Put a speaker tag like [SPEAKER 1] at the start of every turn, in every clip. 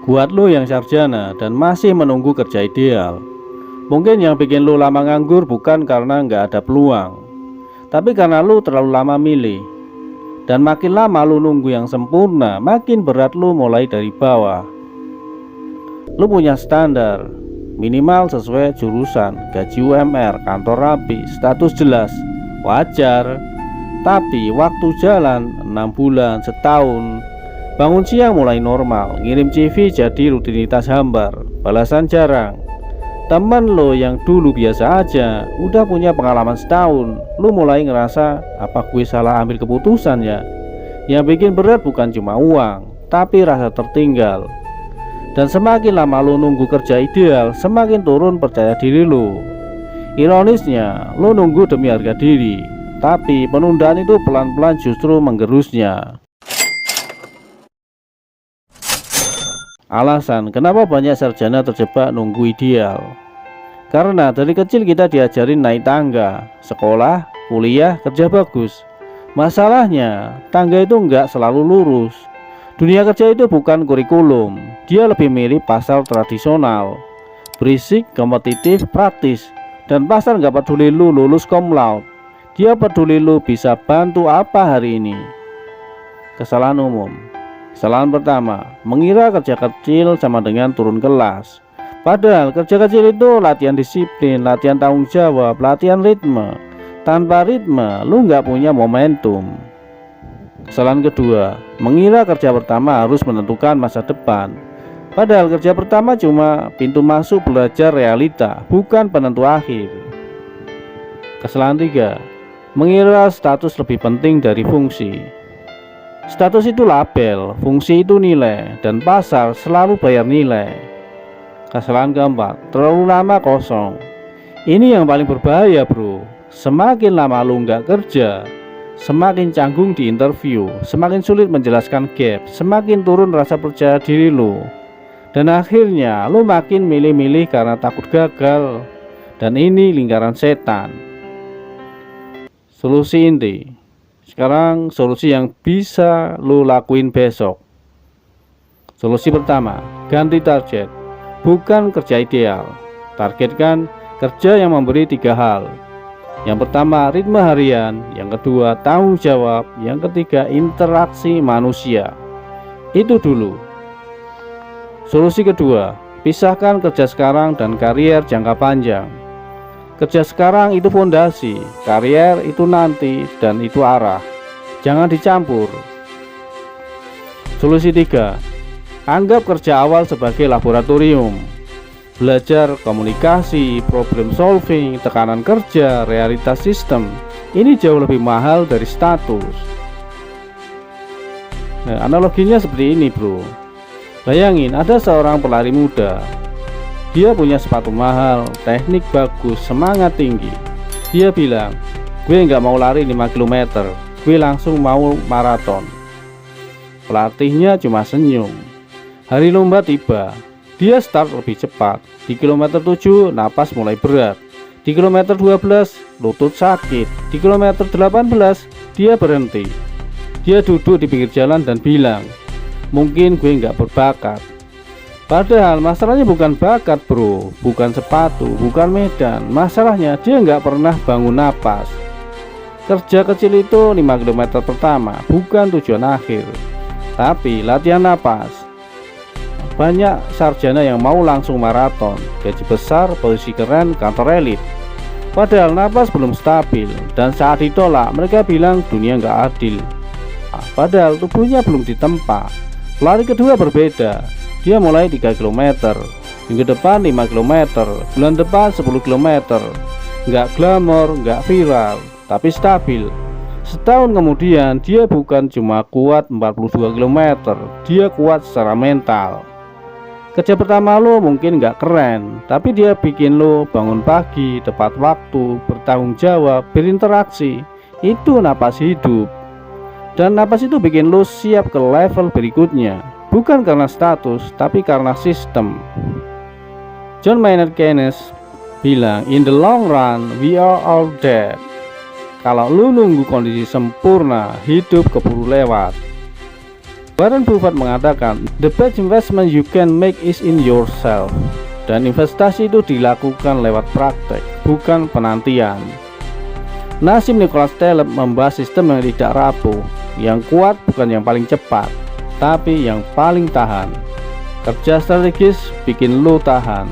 [SPEAKER 1] Buat lo yang sarjana dan masih menunggu kerja ideal, mungkin yang bikin lo lama nganggur bukan karena nggak ada peluang, tapi karena lo terlalu lama milih. Dan makin lama lo nunggu yang sempurna, makin berat lo mulai dari bawah. Lo punya standar minimal sesuai jurusan, gaji UMR, kantor rapi, status jelas, wajar. Tapi waktu jalan 6 bulan, setahun, bangun siang mulai normal, ngirim CV jadi rutinitas hambar, balasan jarang. Temen lo yang dulu biasa aja udah punya pengalaman setahun, lo mulai ngerasa apa gue salah ambil keputusan ya. Yang bikin berat bukan cuma uang, tapi rasa tertinggal. Dan semakin lama lo nunggu kerja ideal, semakin turun percaya diri lo. Ironisnya, lo nunggu demi harga diri, tapi penundaan itu pelan-pelan justru menggerusnya. Alasan kenapa banyak sarjana terjebak nunggu ideal, karena dari kecil kita diajarin naik tangga, sekolah, kuliah, kerja bagus. Masalahnya, tangga itu nggak selalu lurus. Dunia kerja itu bukan kurikulum, dia lebih mirip pasar tradisional, berisik, kompetitif, praktis. Dan pasar nggak peduli lu lulus cum laude, dia peduli lu bisa bantu apa hari ini. Kesalahan umum. Kesalahan pertama, mengira kerja kecil sama dengan turun kelas. Padahal kerja kecil itu latihan disiplin, latihan tanggung jawab, latihan ritme. Tanpa ritme, lu nggak punya momentum. Kesalahan kedua, mengira kerja pertama harus menentukan masa depan. Padahal kerja pertama cuma pintu masuk belajar realita, bukan penentu akhir. Kesalahan tiga, mengira status lebih penting dari fungsi. Status itu label, fungsi itu nilai, dan pasar selalu bayar nilai. Kesalahan keempat, terlalu lama kosong. Ini yang paling berbahaya bro. Semakin lama lu nggak kerja, semakin canggung di interview, semakin sulit menjelaskan gap, semakin turun rasa percaya diri lu. Dan akhirnya lu makin milih-milih karena takut gagal. Dan ini lingkaran setan. Solusi inti. Sekarang solusi yang bisa lu lakuin besok. Solusi pertama, ganti target. Bukan kerja ideal. Targetkan kerja yang memberi 3 hal. Yang pertama, ritme harian. Yang kedua, tanggung jawab. Yang ketiga, interaksi manusia. Itu dulu. Solusi kedua, pisahkan kerja sekarang dan karier jangka panjang. Kerja sekarang itu fondasi, karier itu nanti, dan itu arah. Jangan dicampur. Solusi 3, anggap kerja awal sebagai laboratorium. Belajar komunikasi, problem solving, tekanan kerja, realitas sistem. Ini jauh lebih mahal dari status. Nah, analoginya seperti ini bro. Bayangin ada seorang pelari muda. Dia punya sepatu mahal, teknik bagus, semangat tinggi. Dia bilang, gue nggak mau lari 5 km, gue langsung mau maraton. Pelatihnya cuma senyum. Hari lomba tiba, dia start lebih cepat. Di kilometer 7 napas mulai berat. Di kilometer 12 lutut sakit. Di kilometer 18 dia berhenti. Dia duduk di pinggir jalan dan bilang, mungkin gue nggak berbakat. Padahal masalahnya bukan bakat bro, bukan sepatu, bukan medan. Masalahnya dia nggak pernah bangun napas. Kerja kecil itu 5 km pertama, bukan tujuan akhir, tapi latihan napas. Banyak sarjana yang mau langsung maraton, gaji besar, posisi keren, kantor elit. Padahal napas belum stabil, dan saat ditolak mereka bilang dunia nggak adil. Padahal tubuhnya belum ditempa. Pelari kedua berbeda. Dia mulai 3 km, minggu depan 5 km, bulan depan 10 km. Nggak glamor, nggak viral, tapi stabil. Setahun kemudian dia bukan cuma kuat 42 km, dia kuat secara mental. Kerja pertama lo mungkin nggak keren, tapi dia bikin lo bangun pagi, tepat waktu, bertanggung jawab, berinteraksi. Itu napas hidup. Dan napas itu bikin lo siap ke level berikutnya. Bukan karena status, tapi karena sistem. John Maynard Keynes bilang, in the long run, we are all dead. Kalau lu nunggu kondisi sempurna, hidup keburu lewat. Warren Buffett mengatakan, the best investment you can make is in yourself. Dan investasi itu dilakukan lewat praktek, bukan penantian. Nassim Nicholas Taleb membahas sistem yang tidak rapuh, yang kuat bukan yang paling cepat, tapi yang paling tahan. Kerja strategis bikin lo tahan.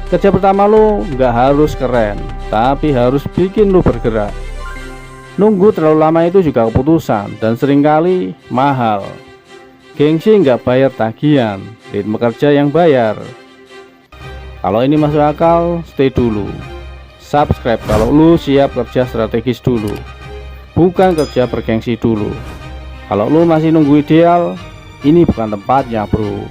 [SPEAKER 1] Kerja pertama lo nggak harus keren, tapi harus bikin lo bergerak. Nunggu terlalu lama itu juga keputusan dan seringkali mahal. Gengsi nggak bayar tagihan, ritme kerja yang bayar. Kalau ini masuk akal, stay dulu. Subscribe kalau lu siap kerja strategis dulu, bukan kerja bergengsi dulu. Kalau lu masih nunggu ideal, ini bukan tempatnya bro.